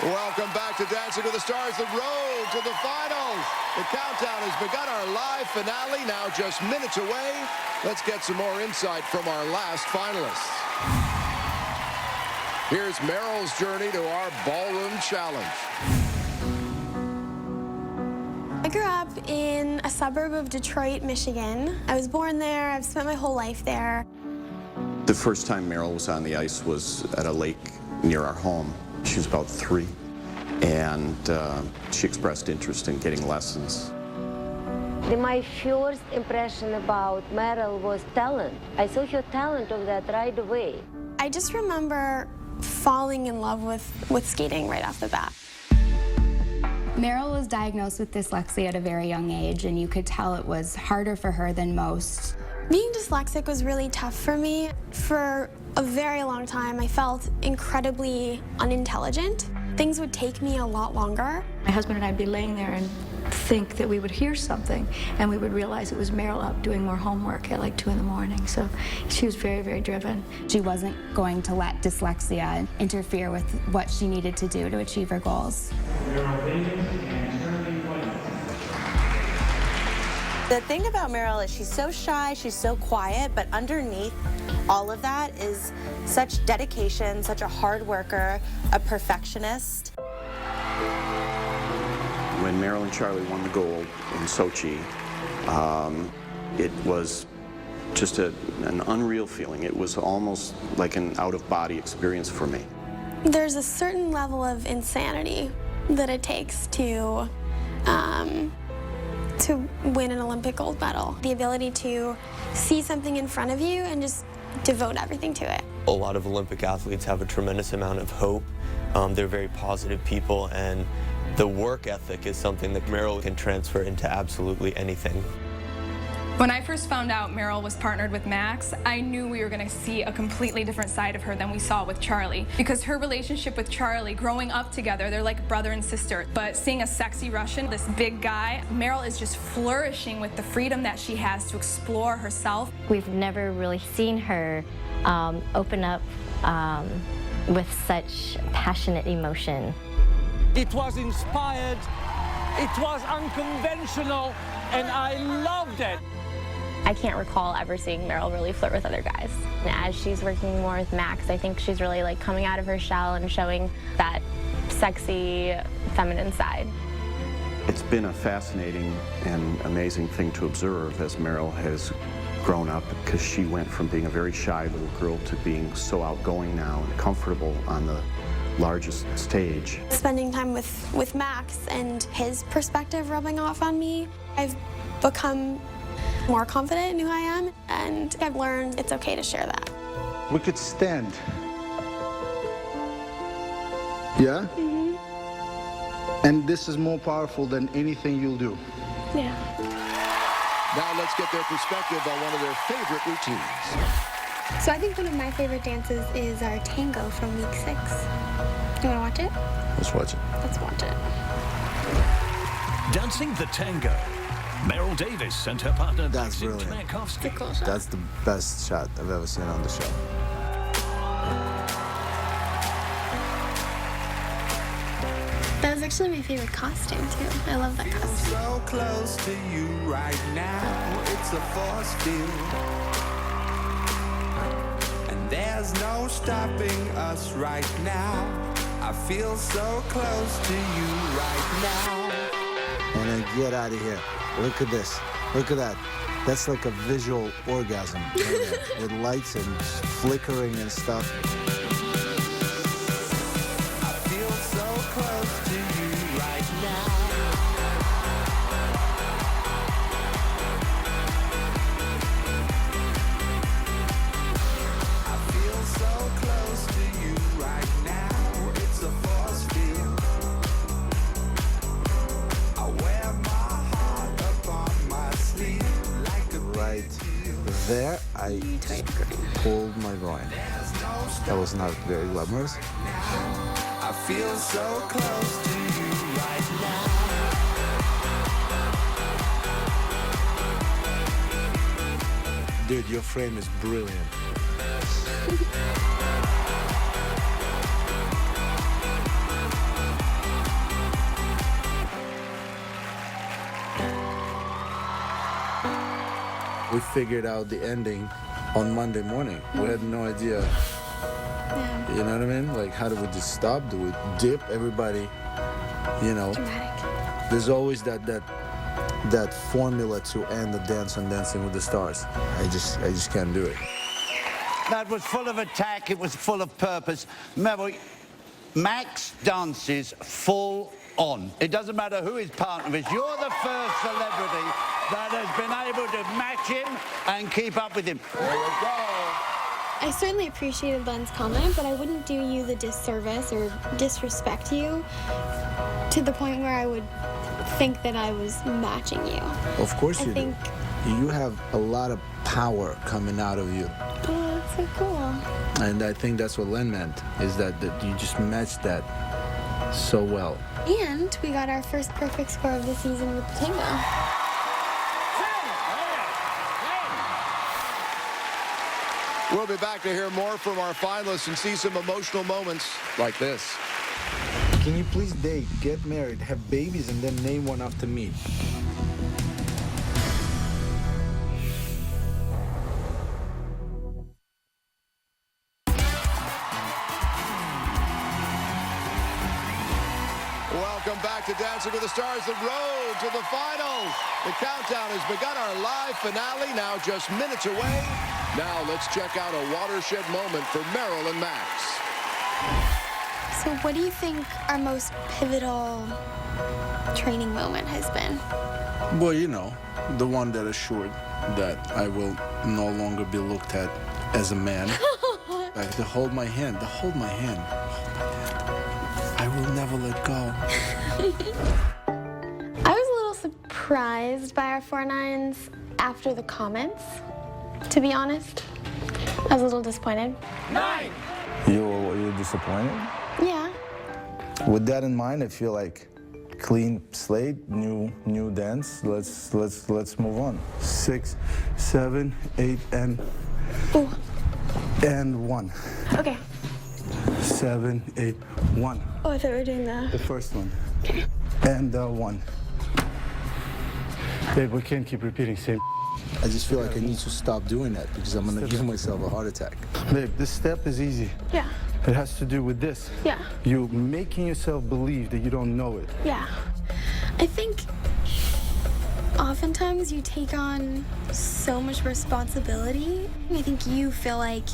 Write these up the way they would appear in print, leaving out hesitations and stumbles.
Welcome back to Dancing with the Stars, the road to the finals. The countdown has begun, our live finale, now just minutes away. Let's get some more insight from our last finalists. Here's Meryl's journey to our ballroom challenge. I grew up in a suburb of Detroit, Michigan. I was born there. I've spent my whole life there. The first time Meryl was on the ice was at a lake near our home. She was about 3, and she expressed interest in getting lessons. My first impression about Meryl was talent. I saw her talent of that right away. I just remember falling in love with skating right off the bat. Meryl was diagnosed with dyslexia at a very young age, and you could tell it was harder for her than most. Being dyslexic was really tough for me. For a very long time, I felt incredibly unintelligent. Things would take me a lot longer. My husband and I'd be laying there and think that we would hear something, and we would realize it was Meryl up doing more homework at like 2 in the morning. So she was very, very driven. She wasn't going to let dyslexia interfere with what she needed to do to achieve her goals. The thing about Meryl is she's so shy, she's so quiet, but underneath all of that is such dedication, such a hard worker, a perfectionist. When Meryl and Charlie won the gold in Sochi, it was just an unreal feeling. It was almost like an out-of-body experience for me. There's a certain level of insanity that it takes to win an Olympic gold medal. The ability to see something in front of you and just devote everything to it. A lot of Olympic athletes have a tremendous amount of hope. They're very positive people, and the work ethic is something that Meryl can transfer into absolutely anything. When I first found out Meryl was partnered with Max, I knew we were going to see a completely different side of her than we saw with Charlie. Because her relationship with Charlie, growing up together, they're like brother and sister. But seeing a sexy Russian, this big guy, Meryl is just flourishing with the freedom that she has to explore herself. We've never really seen her open up with such passionate emotion. It was inspired, it was unconventional, and I loved it. I can't recall ever seeing Meryl really flirt with other guys. And as she's working more with Max, I think she's really like coming out of her shell and showing that sexy, feminine side. It's been a fascinating and amazing thing to observe as Meryl has grown up, because she went from being a very shy little girl to being so outgoing now and comfortable on the largest stage. Spending time with Max and his perspective rubbing off on me, I've become more confident in who I am, and I've learned it's okay to share that. We could stand. Yeah? Mm-hmm. And this is more powerful than anything you'll do. Yeah. Now let's get their perspective on one of their favorite routines. So I think one of my favorite dances is our tango from week 6. You want to watch it? Let's watch it. Let's watch it. Dancing the tango. Meryl Davis and her partner. That's brilliant. Cool shot. That's the best shot I've ever seen on the show. That was actually my favorite costume too. I love that costume. So close to you right now, it's a force field. And there's no stopping us right now. I feel so close to you right now. And then get out of here. Look at this. Look at that. That's like a visual orgasm right there, with lights and flickering and stuff. I feel so close to you right now. I feel so close to you right now. It's a force field. I wear my heart upon my sleeve like a Right there, I pulled my groin. That was not very glamorous. I feel so close to you right now. Dude, your frame is brilliant. we figured out the ending on Monday morning. We had no idea. Yeah. You know what I mean? Like, how do we just stop? Do we dip everybody? You know, Dramatic. there's always that formula to end the dance on Dancing with the Stars. I just can't do it. That was full of attack. It was full of purpose. Meryl, Max dances full on. It doesn't matter who his partner is. You're the first celebrity that has been able to match him and keep up with him. There you go. I certainly appreciated Len's comment, but I wouldn't do you the disservice or disrespect you to the point where I would think that I was matching you. Of course you think... do. You have a lot of power coming out of you. Oh, that's so cool. And I think that's what Len meant, is that you just matched that so well. And we got our first perfect score of the season with the tango. We'll be back to hear more from our finalists and see some emotional moments like this. Can you please date, get married, have babies, and then name one after me? Welcome back to Dancing with the Stars, the road to the finals. The countdown has begun, our live finale, now just minutes away. Now let's check out a watershed moment for Meryl and Max. So what do you think our most pivotal training moment has been? Well, you know, the one that assured that I will no longer be looked at as a man. Like, to hold my hand, to hold my hand. I will never let go. I was a little surprised by our 4-9s after the comments, to be honest. I was a little disappointed. 9! You're disappointed? Yeah. With that in mind, I feel like clean slate, new dance. Let's move on. 6, 7, 8, and 1. Okay. 7, 8, 1. Oh, I thought we were doing The first one. Okay. And 1. Babe, we can't keep repeating same. I just feel like I need to stop doing that because I'm gonna give myself a heart attack. Babe, this step is easy. Yeah. It has to do with this. Yeah. You making yourself believe that you don't know it. Yeah. I think oftentimes you take on so much responsibility. I think you feel like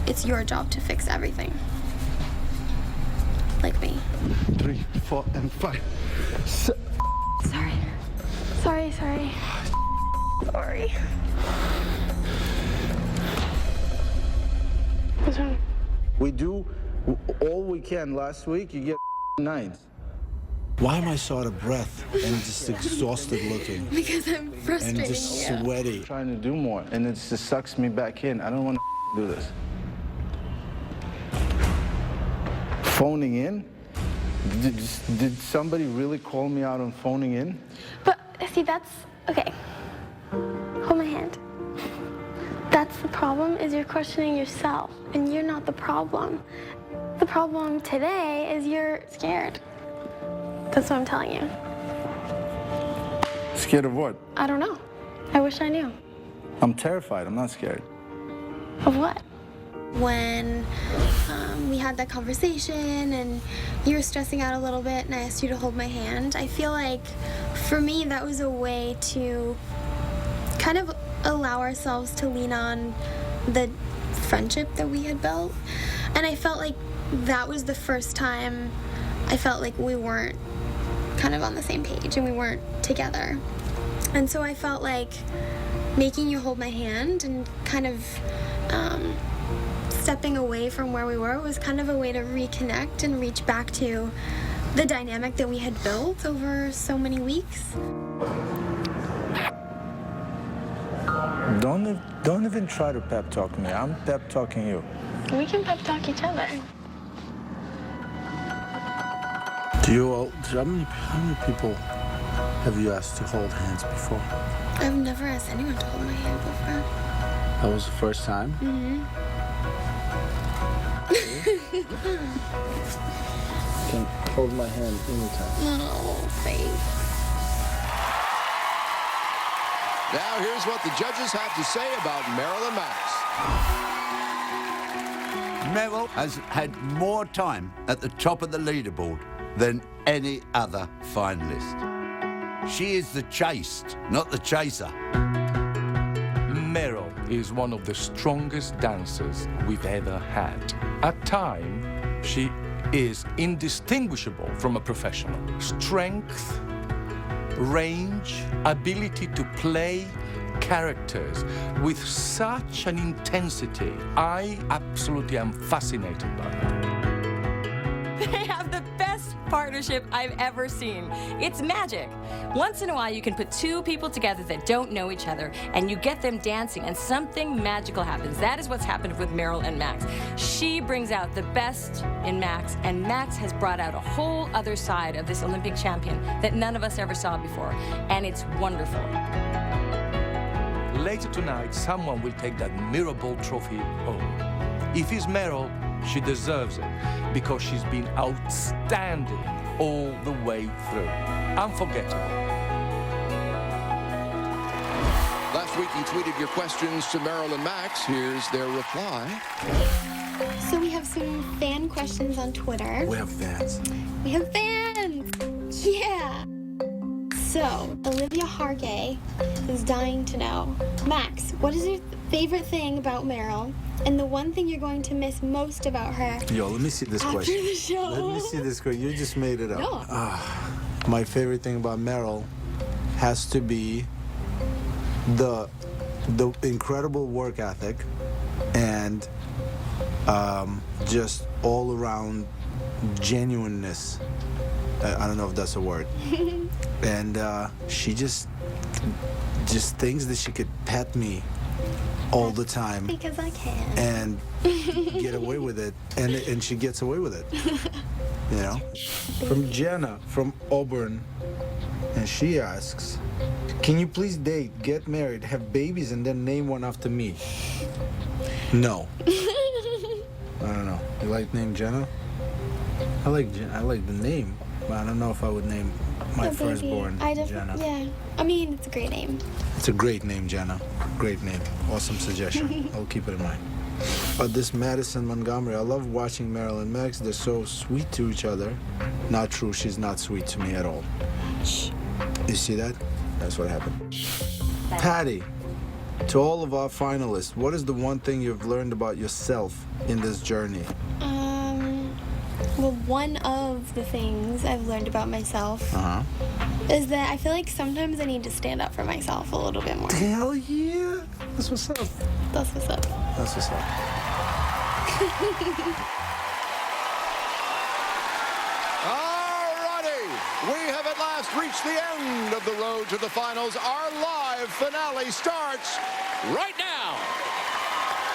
it's your job to fix everything. Like me. 3, 4, and 5. Sorry. Sorry. What's wrong? We do all we can. Last week, you get 9s. Why am I so out of breath and just exhausted looking? Because I'm frustrating and just you. sweaty. I'm trying to do more, and it just sucks me back in. I don't want to do this. Phoning in? Did somebody really call me out on phoning in? But, see, that's... Okay. Hold my hand. That's the problem, is you're questioning yourself, and you're not the problem. The problem today is you're scared. That's what I'm telling you. Scared of what? I don't know. I wish I knew. I'm terrified. I'm not scared. Of what? When we had that conversation and you were stressing out a little bit and I asked you to hold my hand, I feel like for me that was a way to kind of allow ourselves to lean on the friendship that we had built. And I felt like that was the first time I felt like we weren't kind of on the same page and we weren't together. And so I felt like making you hold my hand and kind of stepping away from where we were was kind of a way to reconnect and reach back to the dynamic that we had built over so many weeks. Don't even try to pep talk me. I'm pep talking you. We can pep talk each other. How many people have you asked to hold hands before? I've never asked anyone to hold my hand before. That was the first time? Mm-hmm. You can hold my hand anytime. Oh, babe. Now here's what the judges have to say about Meryl and Max. Meryl has had more time at the top of the leaderboard than any other finalist. She is the chased, not the chaser. Meryl is one of the strongest dancers we've ever had. At times, she is indistinguishable from a professional. Strength, range, ability to play characters with such an intensity. I absolutely am fascinated by her. They have the best partnership I've ever seen. It's magic. Once in a while, you can put two people together that don't know each other, and you get them dancing, and something magical happens. That is what's happened with Meryl and Max. She brings out the best in Max, and Max has brought out a whole other side of this Olympic champion that none of us ever saw before, and it's wonderful. Later tonight, someone will take that Mirrorball trophy home. If it's Meryl, she deserves it because she's been outstanding all the way through. Unforgettable. Last week, you tweeted your questions to Meryl and Max. Here's their reply. So we have some fan questions on Twitter. We have fans. We have fans! Yeah! So, Olivia Hargay is dying to know. Max, what is your favorite thing about Meryl? And the one thing you're going to miss most about her? Yo, let me see this after question. The show. Let me see this question. You just made it up. No. My favorite thing about Meryl has to be the incredible work ethic and just all around genuineness. I don't know if that's a word. And she just thinks that she could pet me all the time. Because I can. And get away with it. And she gets away with it. You know? From Jenna, from Auburn. And she asks, can you please date, get married, have babies, and then name one after me? No. I don't know. You like the name Jenna? I like the name, but I don't know if I would name my firstborn Jenna. Yeah. I mean, it's a great name. It's a great name, Jenna. Great name. Awesome suggestion. I'll keep it in mind. This Madison Montgomery, I love watching Meryl and Max. They're so sweet to each other. Not true. She's not sweet to me at all. You see that? That's what happened. Patty, to all of our finalists, what is the one thing you've learned about yourself in this journey? Well, one of the things I've learned about myself is that I feel like sometimes I need to stand up for myself a little bit more. Hell yeah! That's what's up. That's what's up. That's what's up. Alrighty, we have at last reached the end of the road to the finals. Our live finale starts right now.